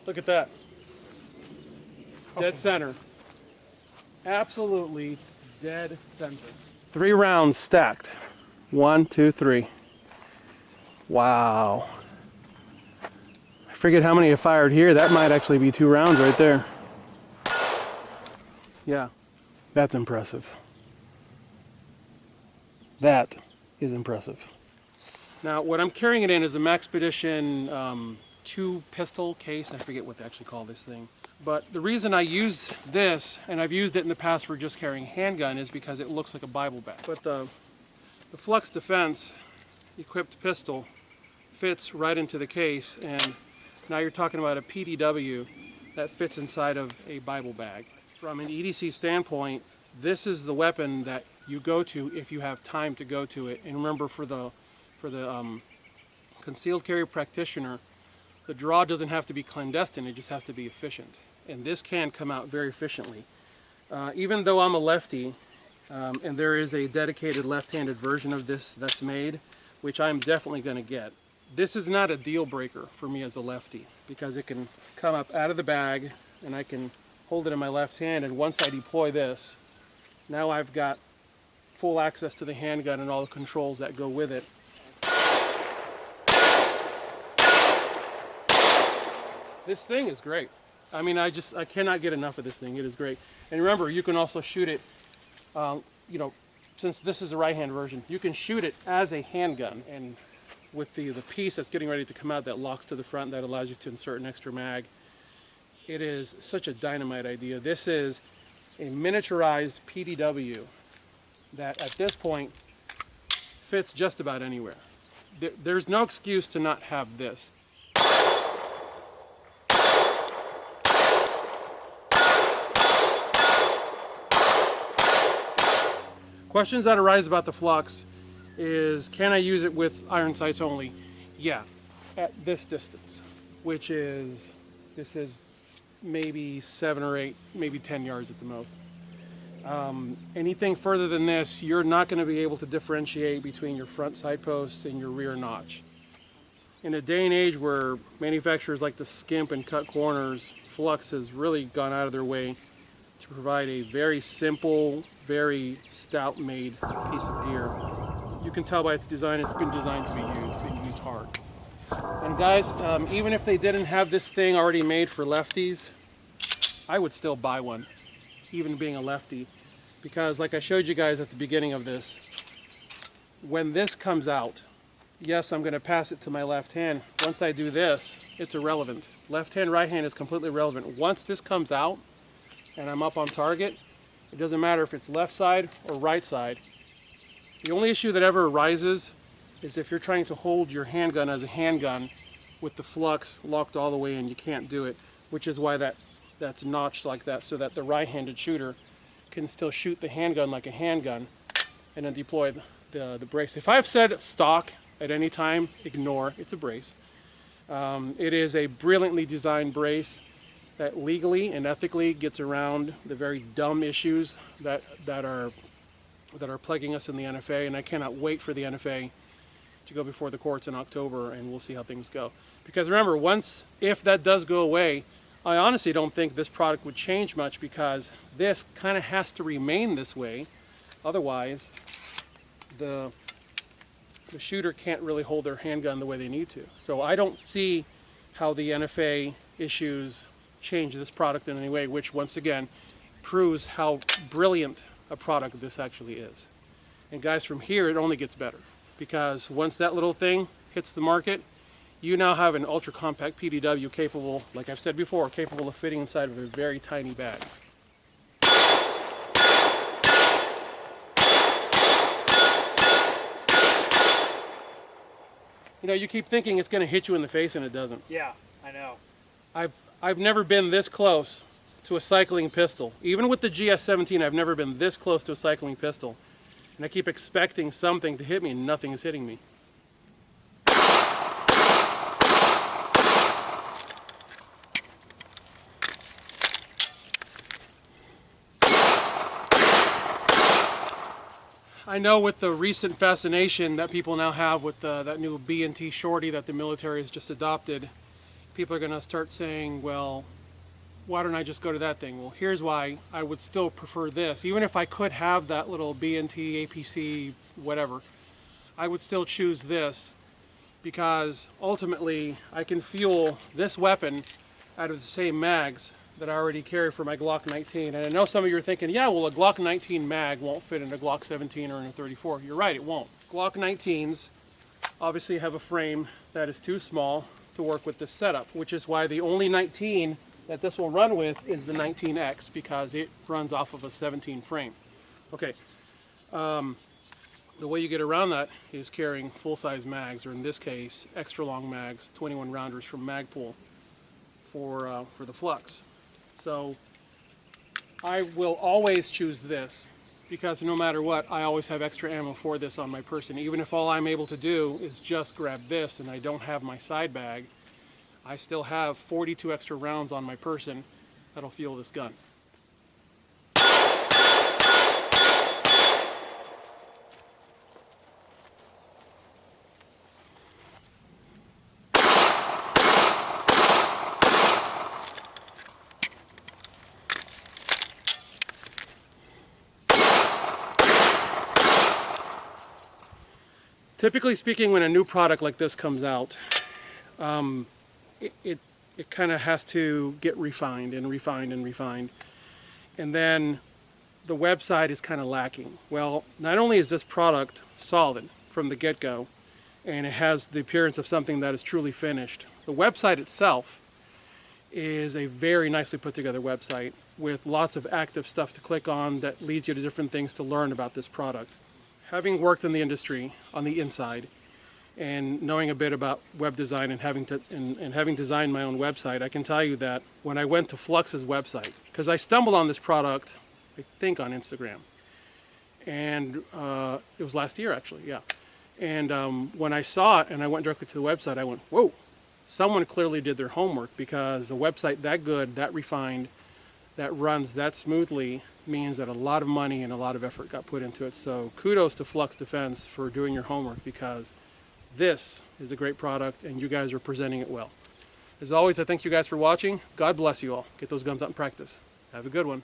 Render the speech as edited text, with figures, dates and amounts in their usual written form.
Look at that. Dead center. Absolutely dead center. 3 rounds stacked. 1, 2, 3. Wow. I forget how many I fired here. That might actually be 2 rounds right there. Yeah, that's impressive. That is impressive. Now, what I'm carrying it in is a Maxpedition 2 pistol case. I forget what they actually call this thing. But the reason I use this, and I've used it in the past for just carrying handgun, is because it looks like a Bible bag. But the FLUX Defense equipped pistol fits right into the case, and now you're talking about a PDW that fits inside of a Bible bag. From an EDC standpoint, this is the weapon that you go to if you have time to go to it. And remember, for the concealed carry practitioner, the draw doesn't have to be clandestine, it just has to be efficient. And this can come out very efficiently. Even though I'm a lefty, and there is a dedicated left-handed version of this that's made, which I'm definitely going to get, this is not a deal breaker for me as a lefty, because it can come up out of the bag and I can hold it in my left hand, and once I deploy this, now I've got full access to the handgun and all the controls that go with it. This thing is great. I mean, I cannot get enough of this thing. It is great. And remember, you can also shoot it, you know, since this is a right-hand version, you can shoot it as a handgun. And with the piece that's getting ready to come out that locks to the front, that allows you to insert an extra mag, it is such a dynamite idea. This is a miniaturized PDW that at this point fits just about anywhere. There's no excuse to not have this. Questions that arise about the FLUX is, can I use it with iron sights only? Yeah, at this distance, which is, this is maybe 7 or 8, maybe 10 yards at the most. Anything further than this, you're not going to be able to differentiate between your front sight posts and your rear notch. In a day and age where manufacturers like to skimp and cut corners, FLUX has really gone out of their way to provide a very simple, very stout-made piece of gear. You can tell by its design, it's been designed to be used and used hard. And guys, even if they didn't have this thing already made for lefties, I would still buy one, even being a lefty, because like I showed you guys at the beginning of this, when this comes out, yes, I'm going to pass it to my left hand. Once I do this, it's irrelevant. Left hand, right hand is completely irrelevant. Once this comes out and I'm up on target, it doesn't matter if it's left side or right side. The only issue that ever arises is if you're trying to hold your handgun as a handgun with the FLUX locked all the way in, you can't do it, which is why that's notched like that, so that the right-handed shooter can still shoot the handgun like a handgun and then deploy the brace. If I've said stock at any time, ignore, it's a brace. It is a brilliantly designed brace that legally and ethically gets around the very dumb issues that are plaguing us in the NFA, and I cannot wait for the NFA to go before the courts in October, and we'll see how things go. Because remember, if that does go away, I honestly don't think this product would change much, because this kind of has to remain this way. Otherwise, the shooter can't really hold their handgun the way they need to. So I don't see how the NFA issues change this product in any way, which once again proves how brilliant a product this actually is. And guys, from here it only gets better, because once that little thing hits the market, you now have an ultra compact PDW capable, like I've said before, capable of fitting inside of a very tiny bag. You know, you keep thinking it's going to hit you in the face, and it doesn't. Yeah, I know. I've never been this close to a cycling pistol. Even with the GS17, I've never been this close to a cycling pistol. And I keep expecting something to hit me, and nothing is hitting me. I know with the recent fascination that people now have with that new B&T shorty that the military has just adopted, people are going to start saying, well, why don't I just go to that thing? Well, here's why I would still prefer this. Even if I could have that little B&T, APC, whatever, I would still choose this because ultimately I can fuel this weapon out of the same mags that I already carry for my Glock 19. And I know some of you are thinking, yeah, well, a Glock 19 mag won't fit in a Glock 17 or in a 34. You're right, it won't. Glock 19s obviously have a frame that is too small to work with this setup, which is why the only 19 that this will run with is the 19X, because it runs off of a 17 frame. Okay, the way you get around that is carrying full-size mags, or in this case, extra long mags, 21 rounders from Magpul for the Flux. So I will always choose this because no matter what, I always have extra ammo for this on my person. Even if all I'm able to do is just grab this and I don't have my side bag, I still have 42 extra rounds on my person that'll fuel this gun. Typically speaking, when a new product like this comes out, it kind of has to get refined and refined and refined. And then the website is kind of lacking. Well, not only is this product solid from the get-go, and it has the appearance of something that is truly finished, the website itself is a very nicely put together website with lots of active stuff to click on that leads you to different things to learn about this product. Having worked in the industry on the inside and knowing a bit about web design and having designed my own website, I can tell you that when I went to Flux's website, because I stumbled on this product, I think on Instagram, and it was last year actually, yeah. And when I saw it and I went directly to the website, I went, whoa, someone clearly did their homework, because a website that good, that refined, that runs that smoothly means that a lot of money and a lot of effort got put into it. So kudos to FLUX Defense for doing your homework, because this is a great product and you guys are presenting it well. As always, I thank you guys for watching. God bless you all. Get those guns out in practice. Have a good one.